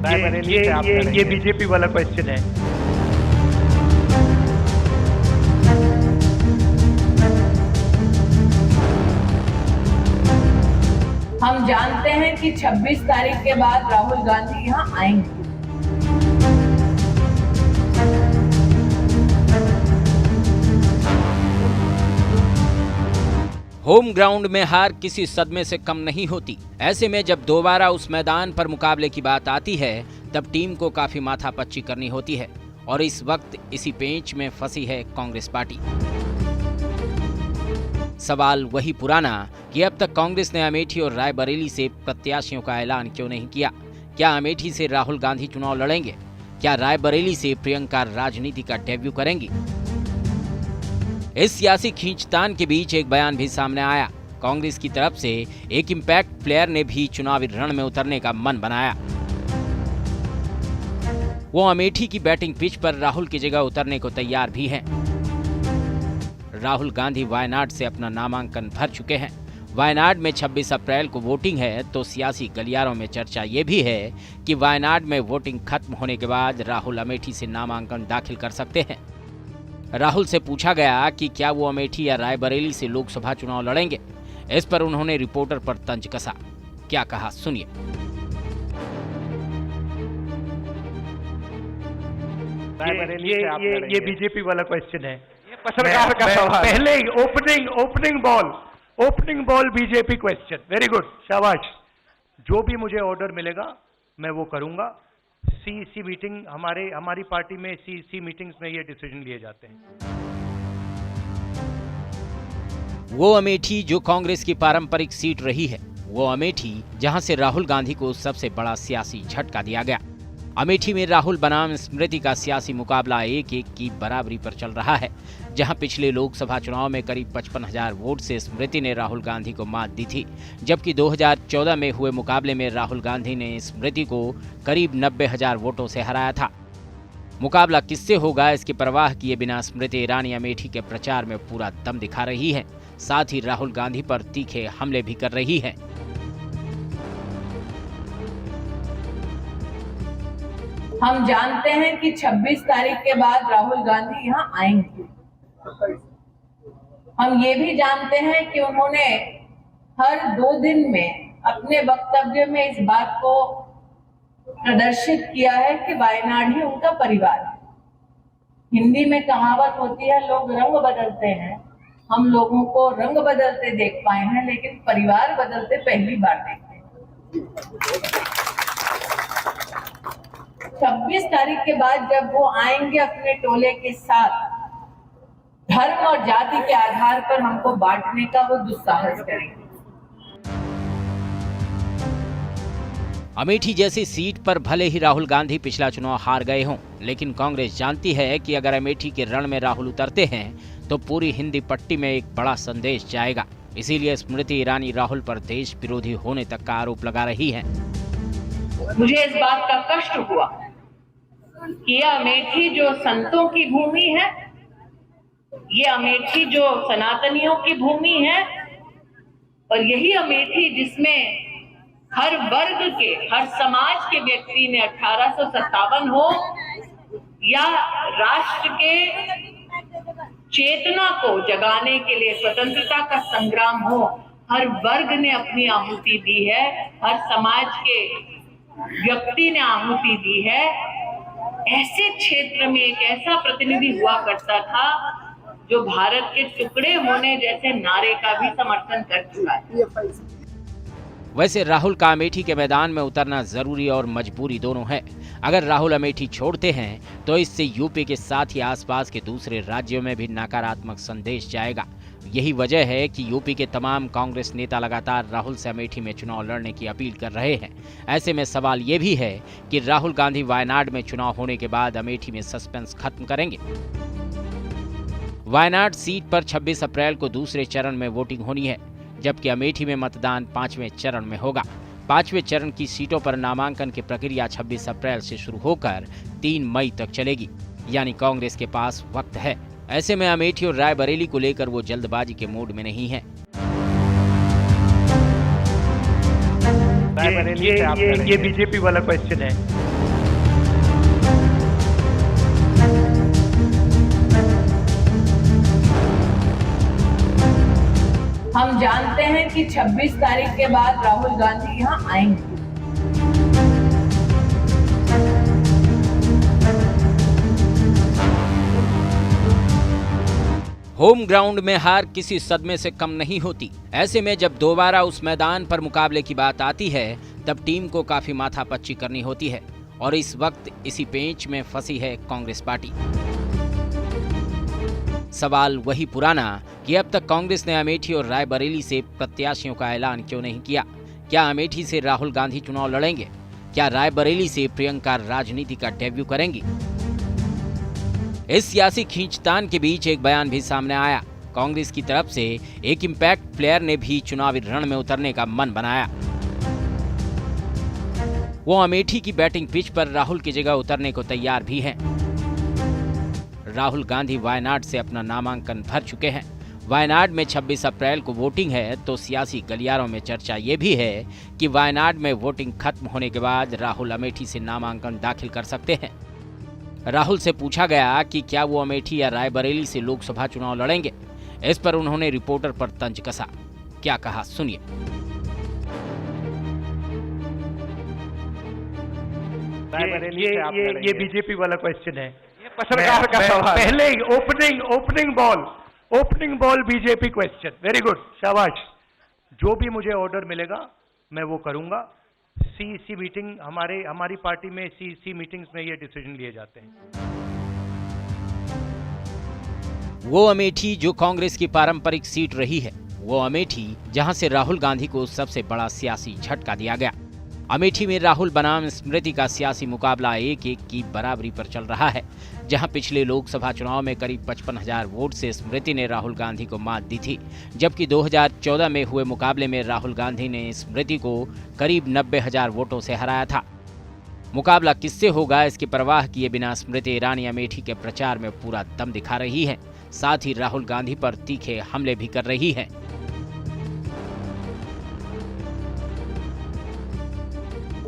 ये बीजेपी वाला क्वेश्चन है। हम जानते हैं कि 26 तारीख के बाद राहुल गांधी यहाँ आएंगे। होम ग्राउंड में हार किसी सदमे से कम नहीं होती। ऐसे में जब दोबारा उस मैदान पर मुकाबले की बात आती है तब टीम को काफी माथापच्ची करनी होती है और इस वक्त इसी पेंच में फंसी है कांग्रेस पार्टी। सवाल वही पुराना कि अब तक कांग्रेस ने अमेठी और रायबरेली से प्रत्याशियों का ऐलान क्यों नहीं किया। क्या अमेठी से राहुल गांधी चुनाव लड़ेंगे? क्या रायबरेली से प्रियंका राजनीति का डेब्यू करेंगी? इस सियासी खींचतान के बीच एक बयान भी सामने आया। कांग्रेस की तरफ से एक इंपैक्ट प्लेयर ने भी चुनावी रण में उतरने का मन बनाया। वो अमेठी की बैटिंग पिच पर राहुल की जगह उतरने को तैयार भी हैं। राहुल गांधी वायनाड से अपना नामांकन भर चुके हैं। वायनाड में 26 अप्रैल को वोटिंग है, तो सियासी गलियारों में चर्चा ये भी है कि वायनाड में वोटिंग खत्म होने के बाद राहुल अमेठी से नामांकन दाखिल कर सकते हैं। राहुल से पूछा गया कि क्या वो अमेठी या रायबरेली से लोकसभा चुनाव लड़ेंगे। इस पर उन्होंने रिपोर्टर पर तंज कसा। क्या कहा सुनिए। ये बीजेपी वाला क्वेश्चन है। पत्रकार का सवाल। पहले opening ball BJP question. Very good, शाबाश। जो भी मुझे ऑर्डर मिलेगा मैं वो करूंगा। सीईसी मीटिंग हमारी पार्टी में सीईसी मीटिंग्स में ये डिसीजन लिए जाते हैं। वो अमेठी जो कांग्रेस की पारंपरिक सीट रही है, वो अमेठी जहां से राहुल गांधी को सबसे बड़ा सियासी झटका दिया गया। अमेठी में राहुल बनाम स्मृति का सियासी मुकाबला 1-1 की बराबरी पर चल रहा है, जहां पिछले लोकसभा चुनाव में करीब 55,000 वोट से स्मृति ने राहुल गांधी को मात दी थी, जबकि 2014 में हुए मुकाबले में राहुल गांधी ने स्मृति को करीब 90,000 वोटों से हराया था। मुकाबला किससे होगा इसकी परवाह किए बिना स्मृति ईरानी अमेठी के प्रचार में पूरा दम दिखा रही है, साथ ही राहुल गांधी पर तीखे हमले भी कर रही है। हम जानते हैं कि 26 तारीख के बाद राहुल गांधी यहाँ आएंगे। हम ये भी जानते हैं कि उन्होंने हर 2 दिन में अपने वक्तव्य में इस बात को प्रदर्शित किया है कि वायनाड ही उनका परिवार है। हिंदी में कहावत होती है, लोग रंग बदलते हैं। हम लोगों को रंग बदलते देख पाए हैं, लेकिन परिवार बदलते पहली बार देखे हैं। 26 तारीख के बाद जब वो आएंगे अपने टोले के साथ, धर्म और जाति के आधार पर हमको बांटने का वो दुस्साहस करेंगे। अमेठी जैसी सीट पर भले ही राहुल गांधी पिछला चुनाव हार गए हों, लेकिन कांग्रेस जानती है कि अगर अमेठी के रण में राहुल उतरते हैं तो पूरी हिंदी पट्टी में एक बड़ा संदेश जाएगा। इसीलिए स्मृति ईरानी राहुल पर देश विरोधी होने तक का आरोप लगा रही हैं। मुझे इस बात का कष्ट हुआ कि यह अमेठी जो संतों की भूमि है, ये अमेठी जो सनातनियों की भूमि है, और यही अमेठी जिसमें हर वर्ग के, हर समाज के व्यक्ति ने 1857 हो या राष्ट्र के चेतना को जगाने के लिए स्वतंत्रता का संग्राम हो, हर वर्ग ने अपनी आहुति दी है, हर समाज के व्यक्ति ने आहुति दी है। ऐसे क्षेत्र में एक ऐसा प्रतिनिधि हुआ करता था जो भारत के टुकड़े होने जैसे नारे का भी समर्थन कर चुका है। वैसे राहुल का अमेठी के मैदान में उतरना जरूरी और मजबूरी दोनों है। अगर राहुल अमेठी छोड़ते हैं तो इससे यूपी के साथ ही आसपास के दूसरे राज्यों में भी नकारात्मक संदेश जाएगा। यही वजह है कि यूपी के तमाम कांग्रेस नेता लगातार राहुल से अमेठी में चुनाव लड़ने की अपील कर रहे हैं। ऐसे में सवाल ये भी है कि राहुल गांधी वायनाड में चुनाव होने के बाद अमेठी में सस्पेंस खत्म करेंगे। वायनाड सीट पर 26 अप्रैल को दूसरे चरण में वोटिंग होनी है, जबकि अमेठी में मतदान 5वें चरण में होगा। 5वें चरण की सीटों पर नामांकन की प्रक्रिया 26 अप्रैल से शुरू होकर 3 मई तक चलेगी, यानी कांग्रेस के पास वक्त है। ऐसे में अमेठी और रायबरेली को लेकर वो जल्दबाजी के मूड में नहीं है। ये बीजेपी वाला क्वेश्चन है। हम जानते हैं कि 26 तारीख के बाद राहुल गांधी यहाँ आएंगे। होम ग्राउंड में हार किसी सदमे से कम नहीं होती। ऐसे में जब दोबारा उस मैदान पर मुकाबले की बात आती है तब टीम को काफी माथापच्ची करनी होती है और इस वक्त इसी पेंच में फंसी है कांग्रेस पार्टी। सवाल वही पुराना कि अब तक कांग्रेस ने अमेठी और रायबरेली से प्रत्याशियों का ऐलान क्यों नहीं किया। क्या अमेठी से राहुल गांधी चुनाव लड़ेंगे? क्या रायबरेली से प्रियंका राजनीति का डेब्यू करेंगी? इस सियासी खींचतान के बीच एक बयान भी सामने आया। कांग्रेस की तरफ से एक इम्पैक्ट प्लेयर ने भी चुनावी रण में उतरने का मन बनाया। वो अमेठी की बैटिंग पिच पर राहुल की जगह उतरने को तैयार भी हैं। राहुल गांधी वायनाड से अपना नामांकन भर चुके हैं। वायनाड में 26 अप्रैल को वोटिंग है, तो सियासी गलियारों में चर्चा ये भी है कि वायनाड में वोटिंग खत्म होने के बाद राहुल अमेठी से नामांकन दाखिल कर सकते हैं। राहुल से पूछा गया कि क्या वो अमेठी या रायबरेली से लोकसभा चुनाव लड़ेंगे। इस पर उन्होंने रिपोर्टर पर तंज कसा। क्या कहा सुनिए। ये बीजेपी वाला क्वेश्चन है। पत्रकार का सवाल। पहले opening ball BJP question. Very good, शाबाश। जो भी मुझे ऑर्डर मिलेगा मैं वो करूंगा। सीईसी मीटिंग हमारी पार्टी में सीईसी मीटिंग्स में ये डिसीजन लिए जाते हैं। वो अमेठी जो कांग्रेस की पारंपरिक सीट रही है, वो अमेठी जहां से राहुल गांधी को सबसे बड़ा सियासी झटका दिया गया। अमेठी में राहुल बनाम स्मृति का सियासी मुकाबला 1-1 की बराबरी पर चल रहा है, जहां पिछले लोकसभा चुनाव में करीब 55,000 वोट से स्मृति ने राहुल गांधी को मात दी थी, जबकि 2014 में हुए मुकाबले में राहुल गांधी ने स्मृति को करीब 90,000 वोटों से हराया था। मुकाबला किससे होगा इसकी परवाह किए बिना स्मृति ईरानी अमेठी के प्रचार में पूरा दम दिखा रही है, साथ ही राहुल गांधी पर तीखे हमले भी कर रही है।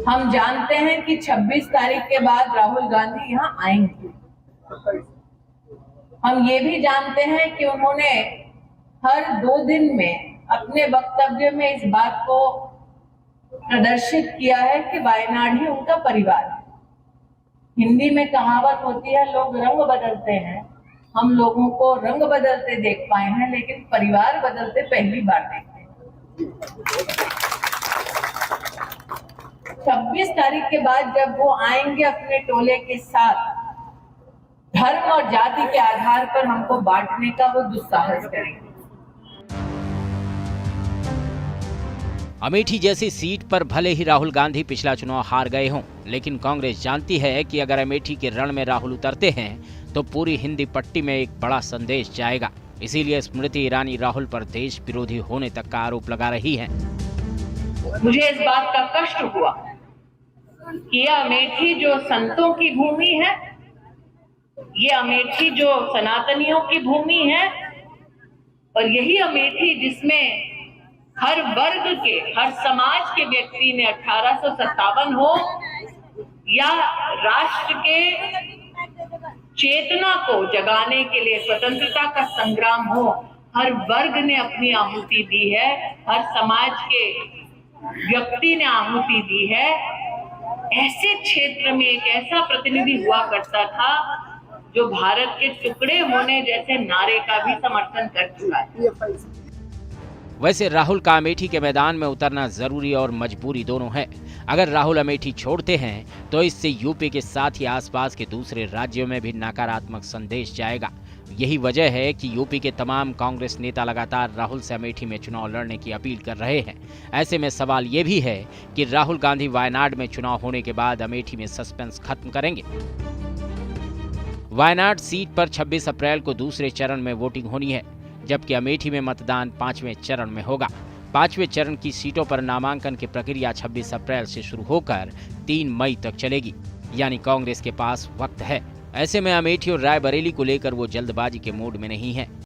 हम जानते हैं कि 26 तारीख के बाद राहुल गांधी यहाँ आएंगे। हम ये भी जानते हैं कि उन्होंने हर 2 दिन में अपने वक्तव्य में इस बात को प्रदर्शित किया है कि वायनाड ही उनका परिवार है। हिंदी में कहावत होती है, लोग रंग बदलते हैं। हम लोगों को रंग बदलते देख पाए हैं, लेकिन परिवार बदलते पहली बार देखे हैं। 26 तारीख के बाद जब वो आएंगे अपने टोले के साथ, धर्म और जाति के आधार पर हमको बांटने का वो दुस्साहस करेंगे। अमेठी जैसी सीट पर भले ही राहुल गांधी पिछला चुनाव हार गए हों, लेकिन कांग्रेस जानती है कि अगर अमेठी के रण में राहुल उतरते हैं तो पूरी हिंदी पट्टी में एक बड़ा संदेश जाएगा। इसीलिए स्मृति ईरानी राहुल पर देश विरोधी होने तक का आरोप लगा रही हैं। मुझे इस बात का कष्ट हुआ कि यह अमेठी जो संतों की भूमि है, ये अमेठी जो सनातनियों की भूमि है, और यही अमेठी जिसमें हर वर्ग के, हर समाज के व्यक्ति ने 1857 हो या राष्ट्र के चेतना को जगाने के लिए स्वतंत्रता का संग्राम हो, हर वर्ग ने अपनी आहुति दी है, हर समाज के व्यक्ति ने आहुति दी है। ऐसे क्षेत्र में एक ऐसा प्रतिनिधि हुआ करता था जो भारत के टुकड़े होने जैसे नारे का भी समर्थन कर चुका है। वैसे राहुल का अमेठी के मैदान में उतरना जरूरी और मजबूरी दोनों है। अगर राहुल अमेठी छोड़ते हैं तो इससे यूपी के साथ ही आसपास के दूसरे राज्यों में भी नकारात्मक संदेश जाएगा। यही वजह है कि यूपी के तमाम कांग्रेस नेता लगातार राहुल से अमेठी में चुनाव लड़ने की अपील कर रहे हैं। ऐसे में सवाल ये भी है कि राहुल गांधी वायनाड में चुनाव होने के बाद अमेठी में सस्पेंस खत्म करेंगे। वायनाड सीट पर 26 अप्रैल को दूसरे चरण में वोटिंग होनी है, जबकि अमेठी में मतदान 5वें चरण में होगा। 5वें चरण की सीटों पर नामांकन की प्रक्रिया 26 अप्रैल से शुरू होकर 3 मई तक चलेगी, यानी कांग्रेस के पास वक्त है। ऐसे में अमेठी और रायबरेली को लेकर वो जल्दबाजी के मूड में नहीं है।